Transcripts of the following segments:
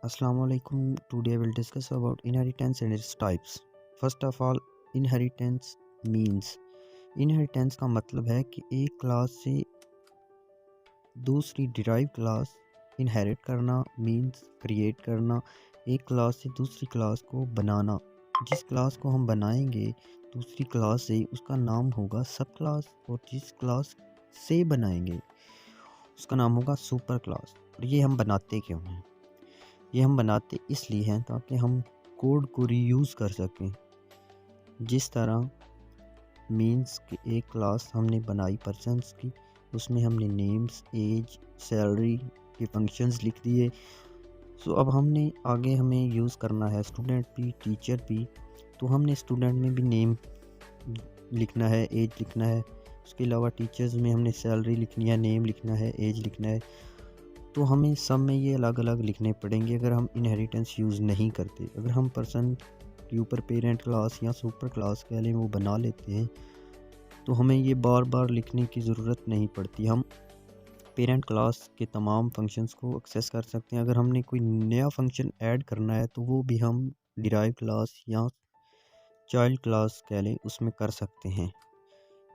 Assalamu alaikum. Today we'll discuss about inheritance and its types. First of all, inheritance means inheritance का मतलब है कि एक class से दूसरी डिराइव क्लास इनहेरिट करना मींस क्रिएट करना, एक क्लास से दूसरी क्लास को बनाना। जिस क्लास को हम बनाएंगे दूसरी क्लास से उसका नाम होगा सब क्लास, और जिस क्लास से बनाएंगे उसका नाम होगा सुपर क्लास। और ये हम बनाते क्यों हैं? ये हम बनाते इसलिए हैं ताकि हम कोड को रीयूज़ कर सकें। जिस तरह मींस कि एक क्लास हमने बनाई पर्सन्स की, उसमें हमने नेम्स, एज, सैलरी के फंक्शंस लिख दिए। सो अब हमने आगे हमें यूज़ करना है स्टूडेंट भी, टीचर भी। तो हमने स्टूडेंट में भी नेम लिखना है, एज लिखना है। उसके अलावा टीचर्स में हमने सैलरी लिखनी है, नेम लिखना है, एज लिखना है। तो हमें सब में ये अलग अलग लिखने पड़ेंगे अगर हम इनहेरिटेंस यूज़ नहीं करते। अगर हम पर्सन के ऊपर पेरेंट क्लास या सुपर क्लास कह लें वो बना लेते हैं तो हमें ये बार बार लिखने की ज़रूरत नहीं पड़ती। हम पेरेंट क्लास के तमाम फंक्शंस को एक्सेस कर सकते हैं। अगर हमने कोई नया फंक्शन ऐड करना है तो वो भी हम डिराइव क्लास या चाइल्ड क्लास कह लें उसमें कर सकते हैं।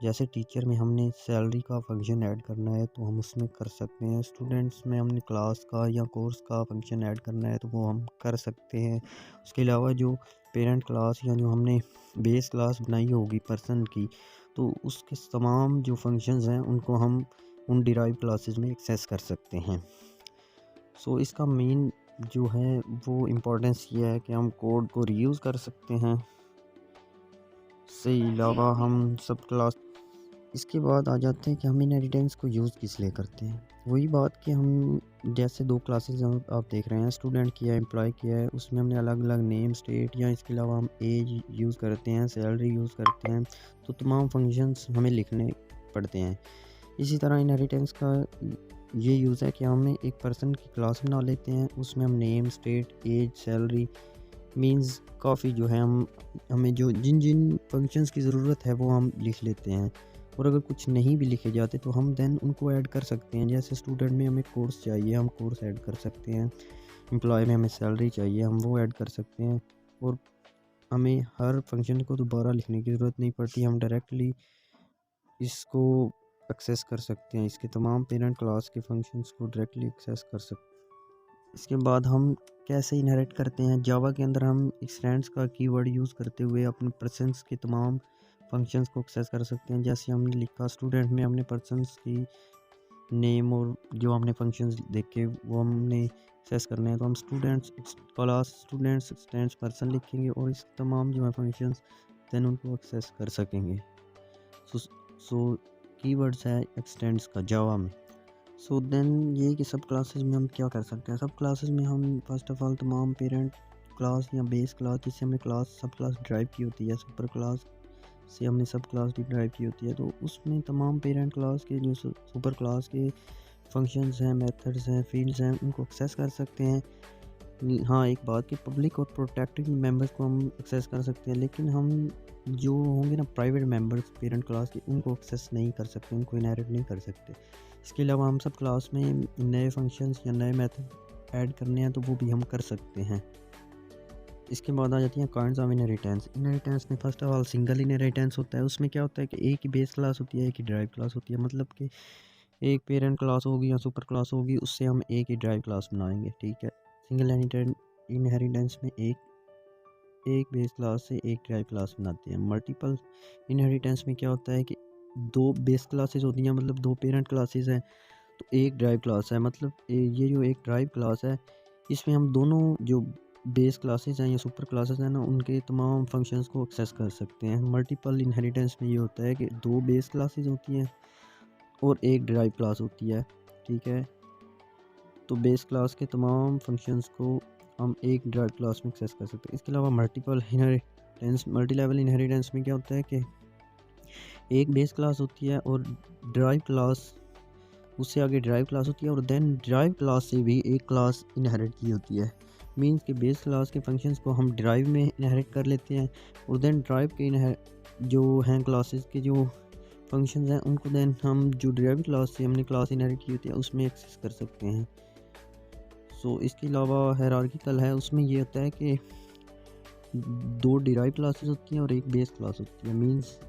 जैसे टीचर में हमने सैलरी का फंक्शन ऐड करना है तो हम उसमें कर सकते हैं। स्टूडेंट्स में हमने क्लास का या कोर्स का फंक्शन ऐड करना है तो वो हम कर सकते हैं। उसके अलावा जो पेरेंट क्लास या जो हमने बेस क्लास बनाई होगी पर्सन की, तो उसके तमाम जो फंक्शंस हैं उनको हम उन डिराइव क्लासेस में एक्सेस कर सकते हैं। सो इसका मेन जो है वो इम्पोर्टेंस ये है कि हम कोड को रीयूज़ कर सकते हैं। इससे अलावा हम सब क्लास इसके बाद आ जाते हैं कि हम इनहेरिटेंस को यूज़ किस लिए करते हैं। वही बात कि हम जैसे दो क्लासेस आप देख रहे हैं, स्टूडेंट किया है, एम्प्लॉय किया है, उसमें हमने अलग अलग नेम, स्टेट या इसके अलावा हम एज यूज़ करते हैं, सैलरी यूज़ करते हैं। तो तमाम फंक्शंस हमें लिखने पड़ते हैं। इसी तरह इनहेरिटेंस का ये यूज़ है कि हमें एक पर्सन की क्लास बना लेते हैं, उसमें हम name, state, age, salary means काफ़ी जो है हम हमें जो जिन जिन फंक्शंस की ज़रूरत है वो हम लिख लेते हैं। और अगर कुछ नहीं भी लिखे जाते तो हम देन उनको ऐड कर सकते हैं। जैसे स्टूडेंट में हमें कोर्स चाहिए, हम कोर्स ऐड कर सकते हैं। एम्प्लॉय में हमें सैलरी चाहिए, हम वो ऐड कर सकते हैं। और हमें हर फंक्शन को दोबारा लिखने की ज़रूरत नहीं पड़ती, हम डायरेक्टली इसको एक्सेस कर सकते हैं। इसके तमाम पेरेंट क्लास के फंक्शंस को डायरेक्टली एक्सेस कर सकते हैं। इसके बाद हम कैसे इनहेरिट करते हैं? जावा के अंदर हम एक्सटेंड्स का कीवर्ड यूज़ करते हुए अपने पर्सन्स के तमाम फंक्शंस को एक्सेस कर सकते हैं। जैसे हमने लिखा स्टूडेंट में हमने पर्सन्स की नेम और जो हमने फंक्शंस देखे वो हमने एक्सेस करने हैं, तो हम students class students x tends person लिखेंगे और इस तमाम जो है फंक्शंस देन उनको एक्सेस कर सकेंगे। सो सो कीवर्ड्स है एक्सटेंड्स का जावा में। सो देन ये कि सब क्लासेस में हम क्या कर सकते हैं? सब क्लासेस में हम फर्स्ट ऑफ ऑल तमाम पेरेंट क्लास या बेस क्लास जिससे हमने क्लास सब क्लास ड्राइव की होती है, सुपर क्लास से हमने सब क्लास भी ड्राइव की होती है, तो उसमें तमाम पेरेंट क्लास के जो सुपर क्लास के फंक्शंस हैं, मेथड्स हैं, फील्ड्स हैं, उनको एक्सेस कर सकते हैं। हाँ, एक बात कि पब्लिक और प्रोटेक्टेड मेंबर्स को हम एक्सेस कर सकते हैं, लेकिन हम जो होंगे ना प्राइवेट मेंबर्स पेरेंट क्लास के उनको एक्सेस नहीं कर सकते, उनको इनहेरिट नहीं कर सकते। इसके अलावा हम सब क्लास में नए फंक्शंस या नए मेथड ऐड करने हैं तो वो भी हम कर सकते हैं। इसके बाद आ जाती हैं काइंड्स ऑफ इनहेरिटेंस। इनहेरिटेंस में first of all single inheritance होता है। उसमें क्या होता है कि एक ही बेस क्लास होती है, एक ही ड्राइव क्लास होती है। मतलब कि एक पेरेंट क्लास होगी या सुपर क्लास होगी, उससे हम एक ही ड्राइव क्लास बनाएंगे, ठीक है। सिंगल इनहेरिटेंस में एक एक बेस क्लास से एक ड्राइव क्लास बनाते हैं। मल्टीपल इनहेरिटेंस में क्या होता है कि दो बेस क्लासेस होती हैं, मतलब दो पेरेंट क्लासेस हैं तो एक ड्राइव क्लास है। मतलब ये जो एक ड्राइव क्लास है इसमें हम दोनों जो बेस क्लासेस हैं या सुपर क्लासेस हैं ना उनके तमाम फंक्शंस को एक्सेस कर सकते हैं। मल्टीपल इनहेरिटेंस में ये होता है कि दो बेस क्लासेस होती हैं और एक ड्राइव क्लास होती है, ठीक है। तो बेस क्लास के तमाम फंक्शंस को हम एक ड्राइव क्लास में एक्सेस कर सकते हैं। इसके अलावा multiple inheritance multi level inheritance में क्या होता है कि एक बेस क्लास होती है और ड्राइव क्लास उससे आगे ड्राइव क्लास होती है और देन ड्राइव क्लास से भी एक क्लास इनहेरिट की होती है। मींस के बेस क्लास के फंक्शंस को हम ड्राइव में इनहेरिट कर लेते हैं और देन ड्राइव के जो हैं क्लासेस के जो फंक्शंस हैं उनको देन हम जो ड्राइव क्लास से हमने क्लास इनहेरिट की होती है उसमें एक्सेस कर सकते हैं। सो इसके अलावा हायरार्किकल है, उसमें ये होता है कि 2 डिराइव क्लासेस होती हैं और एक बेस क्लास होती है। मींस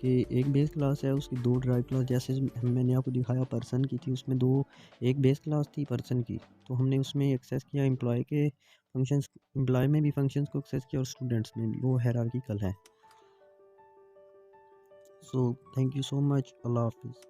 कि एक बेस क्लास है, उसकी 2 डिराइव क्लास, जैसे मैंने आपको दिखाया पर्सन की थी, उसमें 2, एक बेस क्लास थी पर्सन की, तो हमने उसमें एक्सेस किया एम्प्लॉय के फंक्शंस, एम्प्लॉय में भी फंक्शंस को एक्सेस किया और स्टूडेंट्स में भी, वो हायरार्किकल है। So thank you so much, अल्लाह हाफ़िज़।